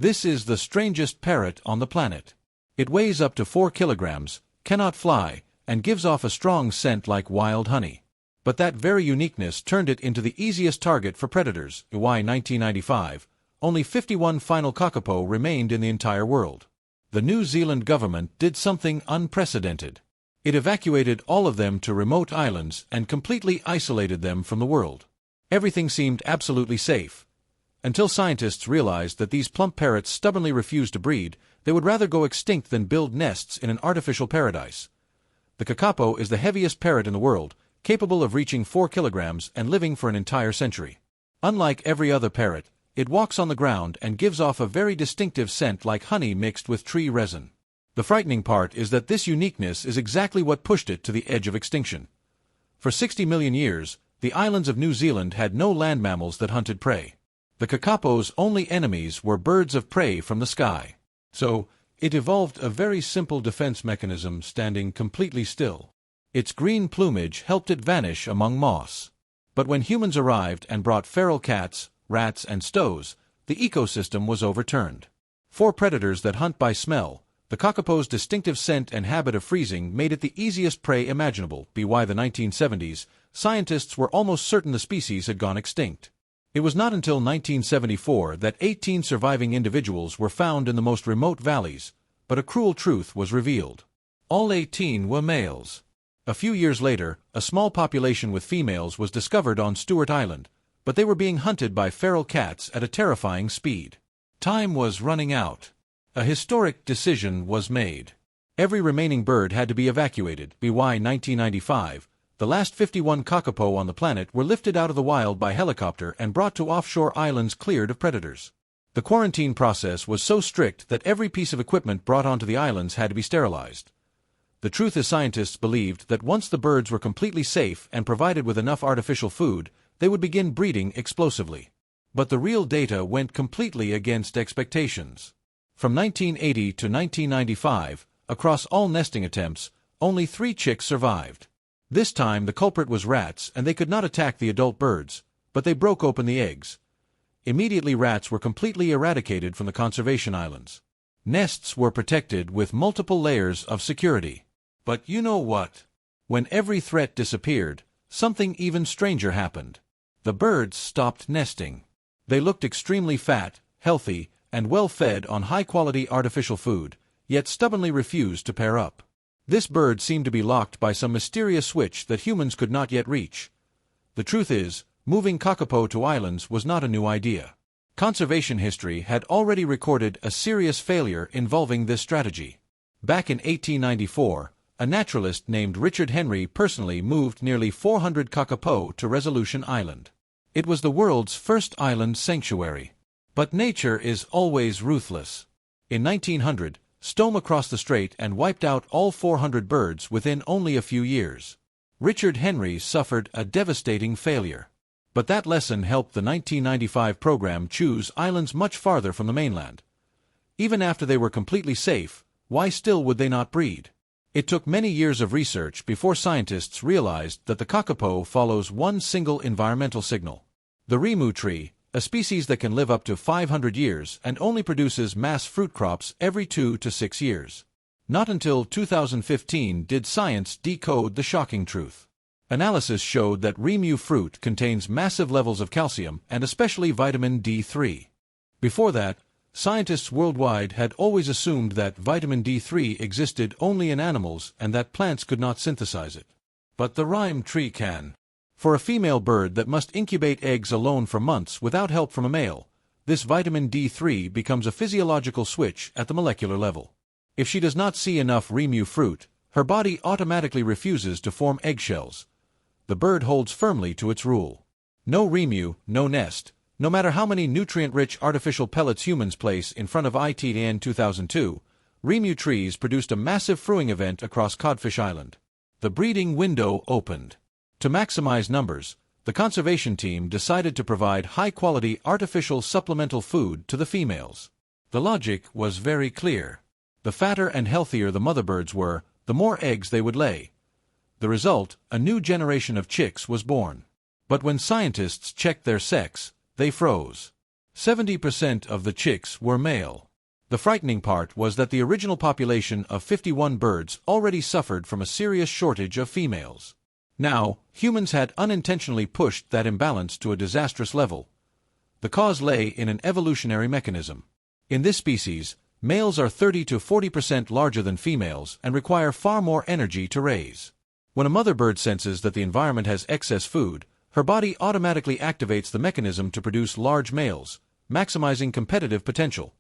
This is the strangest parrot on the planet. It weighs up to 4 kilograms, cannot fly, and gives off a strong scent like wild honey. But that very uniqueness turned it into the easiest target for predators. In 1995, only 51 final Kakapo remained in the entire world. The New Zealand government did something unprecedented. It evacuated all of them to remote islands and completely isolated them from the world. Everything seemed absolutely safe, until scientists realized that these plump parrots stubbornly refused to breed. They would rather go extinct than build nests in an artificial paradise. The Kakapo is the heaviest parrot in the world, capable of reaching 4 kilograms and living for an entire century. Unlike every other parrot, it walks on the ground and gives off a very distinctive scent like honey mixed with tree resin. The frightening part is that this uniqueness is exactly what pushed it to the edge of extinction. For 60 million years, the islands of New Zealand had no land mammals that hunted prey. The Kakapo's only enemies were birds of prey from the sky. So, it evolved a very simple defense mechanism, standing completely still. Its green plumage helped it vanish among moss. But when humans arrived and brought feral cats, rats, and stows, the ecosystem was overturned. For predators that hunt by smell, the Kakapo's distinctive scent and habit of freezing made it the easiest prey imaginable. By the 1970s, scientists were almost certain the species had gone extinct. It was not until 1974 that 18 surviving individuals were found in the most remote valleys, but a cruel truth was revealed. All 18 were males. A few years later, a small population with females was discovered on Stewart Island, but they were being hunted by feral cats at a terrifying speed. Time was running out. A historic decision was made. Every remaining bird had to be evacuated. By 1995, the last 51 Kakapo on the planet were lifted out of the wild by helicopter and brought to offshore islands cleared of predators. The quarantine process was so strict that every piece of equipment brought onto the islands had to be sterilized. The truth is, scientists believed that once the birds were completely safe and provided with enough artificial food, they would begin breeding explosively. But the real data went completely against expectations. From 1980 to 1995, across all nesting attempts, only 3 chicks survived. This time the culprit was rats, and they could not attack the adult birds, but they broke open the eggs. Immediately rats were completely eradicated from the conservation islands. Nests were protected with multiple layers of security. But you know what? When every threat disappeared, something even stranger happened. The birds stopped nesting. They looked extremely fat, healthy, and well-fed on high-quality artificial food, yet stubbornly refused to pair up. This bird seemed to be locked by some mysterious switch that humans could not yet reach. The truth is, moving Kakapo to islands was not a new idea. Conservation history had already recorded a serious failure involving this strategy. Back in 1894, a naturalist named Richard Henry personally moved nearly 400 Kakapo to Resolution Island. It was the world's first island sanctuary. But nature is always ruthless. In 1900, storm across the strait and wiped out all 400 birds within only a few years. Richard Henry suffered a devastating failure. But that lesson helped the 1995 program choose islands much farther from the mainland. Even after they were completely safe, why still would they not breed? It took many years of research before scientists realized that the Kakapo follows one single environmental signal. The Rimu tree, a species that can live up to 500 years and only produces mass fruit crops every 2 to 6 years. Not until 2015 did science decode the shocking truth. Analysis showed that Rimu fruit contains massive levels of calcium and especially vitamin D3. Before that, scientists worldwide had always assumed that vitamin D3 existed only in animals and that plants could not synthesize it. But the Rimu tree can. For a female bird that must incubate eggs alone for months without help from a male, this vitamin D3 becomes a physiological switch at the molecular level. If she does not see enough Rimu fruit, her body automatically refuses to form eggshells. The bird holds firmly to its rule. No Rimu, no nest. No matter how many nutrient-rich artificial pellets humans place in front of it. In 2002, Rimu trees produced a massive fruiting event across Codfish Island. The breeding window opened. To maximize numbers, the conservation team decided to provide high-quality artificial supplemental food to the females. The logic was very clear. The fatter and healthier the mother birds were, the more eggs they would lay. The result, a new generation of chicks was born. But when scientists checked their sex, they froze. 70% of the chicks were male. The frightening part was that the original population of 51 birds already suffered from a serious shortage of females. Now, humans had unintentionally pushed that imbalance to a disastrous level. The cause lay in an evolutionary mechanism. In this species, males are 30 to 40% larger than females and require far more energy to raise. When a mother bird senses that the environment has excess food, her body automatically activates the mechanism to produce large males, maximizing competitive potential.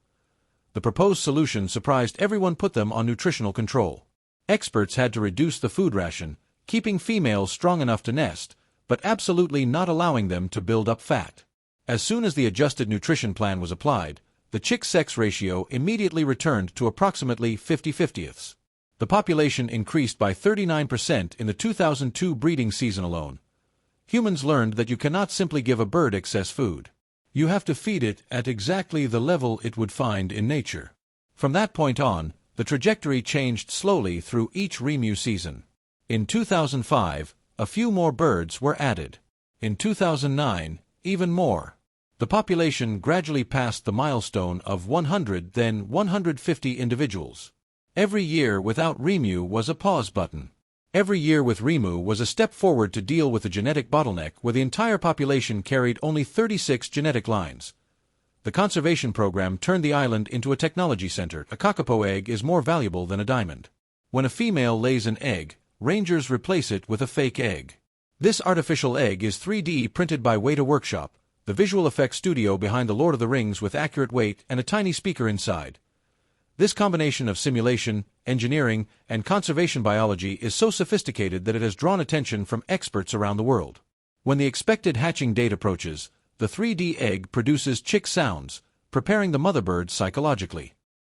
The proposed solution surprised everyone, put them on nutritional control. Experts had to reduce the food ration, keeping females strong enough to nest, but absolutely not allowing them to build up fat. As soon as the adjusted nutrition plan was applied, the chick-sex ratio immediately returned to approximately 50/50. The population increased by 39% in the 2002 breeding season alone. Humans learned that you cannot simply give a bird excess food. You have to feed it at exactly the level it would find in nature. From that point on, the trajectory changed slowly through each Rimu season. In 2005, a few more birds were added. In 2009, even more. The population gradually passed the milestone of 100, then 150 individuals. Every year without Rimu was a pause button. Every year with Rimu was a step forward to deal with the genetic bottleneck where the entire population carried only 36 genetic lines. The conservation program turned the island into a technology center. A Kakapo egg is more valuable than a diamond. When a female lays an egg, rangers replace it with a fake egg. This artificial egg is 3D printed by Weta Workshop, the visual effects studio behind The Lord of the Rings, with accurate weight and a tiny speaker inside. This combination of simulation, engineering, and conservation biology is so sophisticated that it has drawn attention from experts around the world. When the expected hatching date approaches, the 3D egg produces chick sounds, preparing the mother bird psychologically.